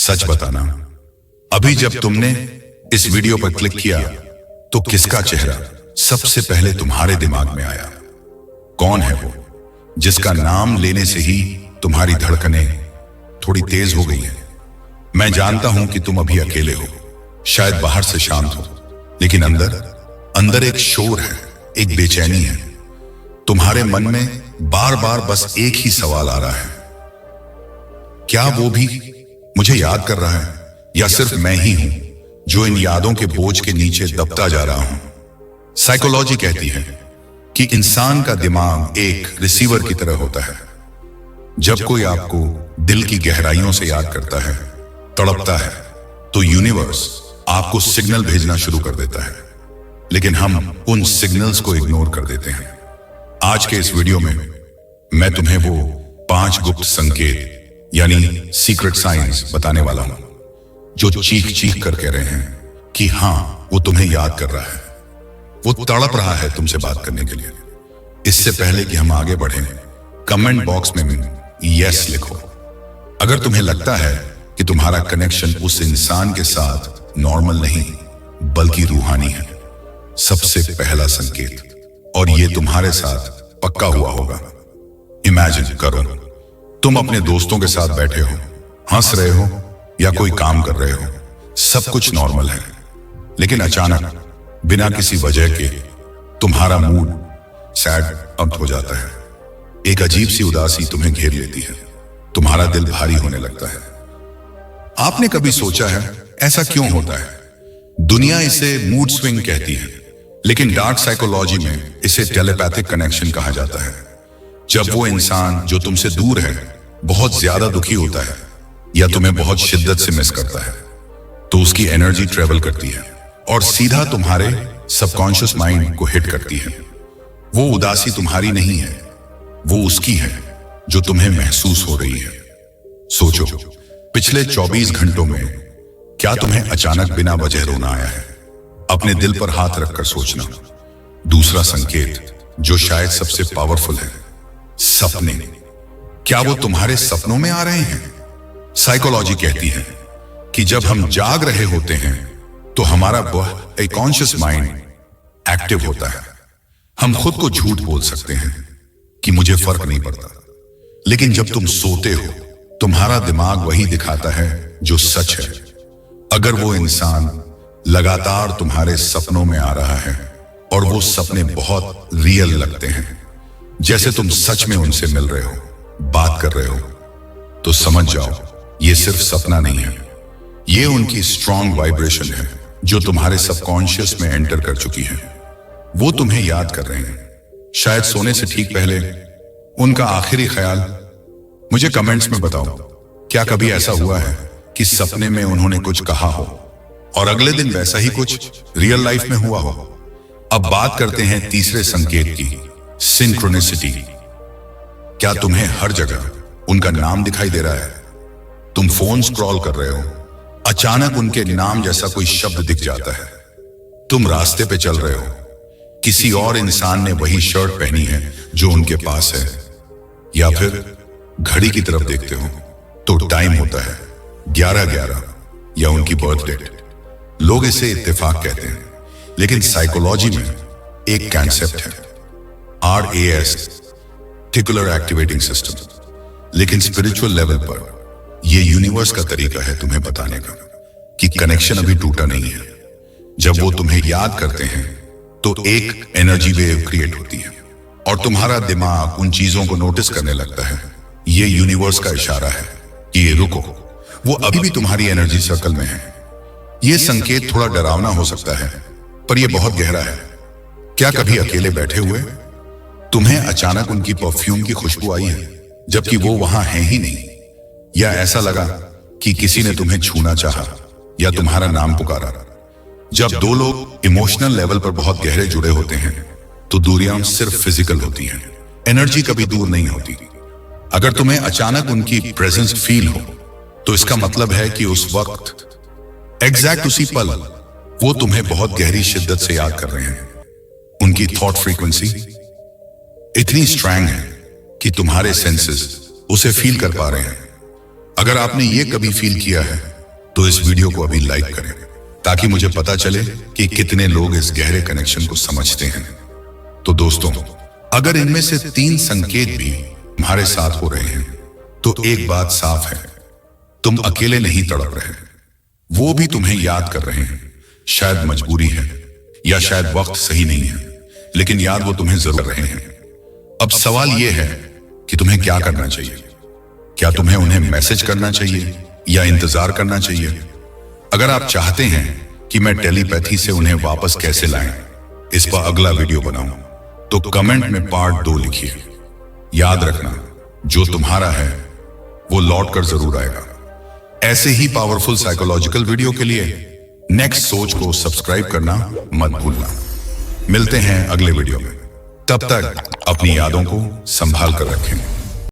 सच बताना, अभी जब तुमने इस वीडियो पर क्लिक किया तो किसका चेहरा सबसे पहले तुम्हारे दिमाग में आया? कौन है वो जिसका नाम लेने से ही तुम्हारी धड़कनें थोड़ी तेज हो गई हैं? मैं जानता हूं कि तुम अभी अकेले हो, शायद बाहर से शांत हो, लेकिन अंदर अंदर एक शोर है, एक बेचैनी है। तुम्हारे मन में बार बार बस एक ही सवाल आ रहा है, क्या वो भी मुझे याद कर रहा है, या सिर्फ मैं ही हूं जो इन यादों के बोझ के नीचे दबता जा रहा हूं? साइकोलॉजी कहती है कि इंसान का दिमाग एक रिसीवर की तरह होता है। जब कोई आपको दिल की गहराइयों से याद करता है, तड़पता है, तो यूनिवर्स आपको सिग्नल भेजना शुरू कर देता है, लेकिन हम उन सिग्नल्स को इग्नोर कर देते हैं। आज के इस वीडियो में मैं तुम्हें वो 5 गुप्त संकेत यानी सीक्रेट साइंस बताने वाला हूं, जो चीख चीख कर कह रहे हैं कि हां, वो तुम्हें याद कर रहा है, वो तड़प रहा है तुमसे बात करने के लिए। इससे पहले कि हम आगे बढ़ें, कमेंट बॉक्स में यस लिखो अगर तुम्हें लगता है कि तुम्हारा कनेक्शन उस इंसान के साथ नॉर्मल नहीं बल्कि रूहानी है। सबसे पहला संकेत, और ये तुम्हारे साथ पक्का हुआ होगा। इमेजिन करो, तुम अपने दोस्तों के साथ बैठे हो, हंस रहे हो या कोई काम कर रहे हो, सब कुछ नॉर्मल है, लेकिन अचानक बिना किसी वजह के तुम्हारा मूड सैड अप हो जाता है। एक अजीब सी उदासी तुम्हें घेर लेती है, तुम्हारा दिल भारी होने लगता है। आपने कभी सोचा है ऐसा क्यों होता है? दुनिया इसे मूड स्विंग कहती है, लेकिन डार्क साइकोलॉजी में इसे टेलीपैथिक कनेक्शन कहा जाता है। जब वो इंसान जो तुमसे दूर है बहुत ज्यादा दुखी होता है या तुम्हें बहुत शिद्दत से मिस करता है, तो उसकी एनर्जी ट्रेवल करती है और सीधा तुम्हारे सबकॉन्शियस माइंड को हिट करती है। वो उदासी तुम्हारी नहीं है, वो उसकी है जो तुम्हें महसूस हो रही है। सोचो, पिछले 24 घंटों में क्या तुम्हें अचानक बिना वजह रोना आया है? अपने दिल पर हाथ रखकर सोचना। दूसरा संकेत, जो शायद सबसे पावरफुल है, सपने। क्या वो तुम्हारे सपनों में आ रहे हैं? साइकोलॉजी कहती है कि जब हम जाग रहे होते हैं तो हमारा वह कॉन्शियस माइंड एक्टिव होता है। हम खुद को झूठ बोल सकते हैं कि मुझे फर्क नहीं पड़ता, लेकिन जब तुम सोते हो तुम्हारा दिमाग वही दिखाता है जो सच है। अगर वो इंसान लगातार तुम्हारे सपनों में आ रहा है और वो सपने बहुत रियल लगते हैं, जैसे तुम सच में उनसे मिल रहे हो, बात कर रहे हो, तो समझ जाओ ये सिर्फ सपना नहीं है, ये उनकी स्ट्रॉन्ग वाइब्रेशन है जो तुम्हारे सबकॉन्शियस में एंटर कर चुकी है। वो तुम्हें याद कर रहे हैं। शायद सोने से ठीक पहले उनका आखिरी ख्याल। मुझे कमेंट्स में बताओ, क्या कभी ऐसा हुआ है कि सपने में उन्होंने कुछ कहा हो और अगले दिन वैसा ही कुछ रियल लाइफ में हुआ हो? अब बात करते हैं तीसरे संकेत की, सिंक्रोनिसिटी। क्या तुम्हें हर जगह उनका नाम दिखाई दे रहा है? तुम फोन स्क्रॉल कर रहे हो, अचानक उनके नाम जैसा कोई शब्द दिख जाता है। तुम रास्ते पे चल रहे हो, किसी और इंसान ने वही शर्ट पहनी है जो उनके पास है, या फिर घड़ी की तरफ देखते हो तो टाइम होता है 11:11 या उनकी बर्थ डेट। लोग इसे इत्तेफाक कहते हैं, लेकिन साइकोलॉजी में एक कॉन्सेप्ट है, RAS, रेटिकुलर एक्टिवेटिंग सिस्टम। लेकिन स्पिरिचुअल लेवल पर यह यूनिवर्स का तरीका है तुम्हें बताने का कि कनेक्शन अभी टूटा नहीं है। जब वो तुम्हें याद करते हैं तो एक एनर्जी वेव क्रिएट होती है और तुम्हारा दिमाग उन चीजों को नोटिस करने लगता है। ये यूनिवर्स का इशारा है कि ये रुको, वो अभी भी तुम्हारी एनर्जी सर्कल में है। ये संकेत थोड़ा डरावना हो सकता है, पर यह बहुत गहरा है। क्या कभी अकेले बैठे हुए तुम्हें अचानक उनकी परफ्यूम की खुशबू आई है, जबकि वो वहां है ही नहीं? या ऐसा लगा कि किसी ने तुम्हें छूना चाहा या तुम्हारा नाम पुकारा? जब दो लोग इमोशनल लेवल पर बहुत गहरे जुड़े होते हैं तो दूरियां सिर्फ फिजिकल होती हैं, एनर्जी कभी दूर नहीं होती। अगर तुम्हें अचानक उनकी प्रेजेंस फील हो तो इसका मतलब है कि उस वक्त, एग्जैक्ट उसी पल, वो तुम्हें बहुत गहरी शिद्दत से याद कर रहे हैं। उनकी थॉट फ्रीक्वेंसी इतनी स्ट्रॉन्ग है कि तुम्हारे सेंसेस उसे फील कर पा रहे हैं। अगर आपने ये कभी फील किया है तो इस वीडियो को अभी लाइक करें ताकि मुझे पता चले कि कितने लोग इस गहरे कनेक्शन को समझते हैं। तो दोस्तों, अगर इनमें से 3 संकेत भी तुम्हारे साथ हो रहे हैं तो एक बात साफ है, तुम अकेले नहीं तड़प रहे, वो भी तुम्हें याद कर रहे हैं। शायद मजबूरी है या शायद वक्त सही नहीं है, लेकिन याद वो तुम्हें जरूर कर रहे हैं। अब सवाल यह है कि तुम्हें क्या करना चाहिए। क्या तुम्हें उन्हें मैसेज करना चाहिए या इंतजार करना चाहिए? अगर आप चाहते हैं कि मैं टेलीपैथी से उन्हें वापस कैसे लाएं, इस पर अगला वीडियो बनाऊं, तो कमेंट में पार्ट 2 लिखिए। याद रखना, जो तुम्हारा है वो लौट कर जरूर आएगा। ऐसे ही पावरफुल साइकोलॉजिकल वीडियो के लिए नेक्स्ट सोच को सब्सक्राइब करना मत भूलना। मिलते हैं अगले वीडियो में, तब तक अपनी यादों को संभाल कर रखें।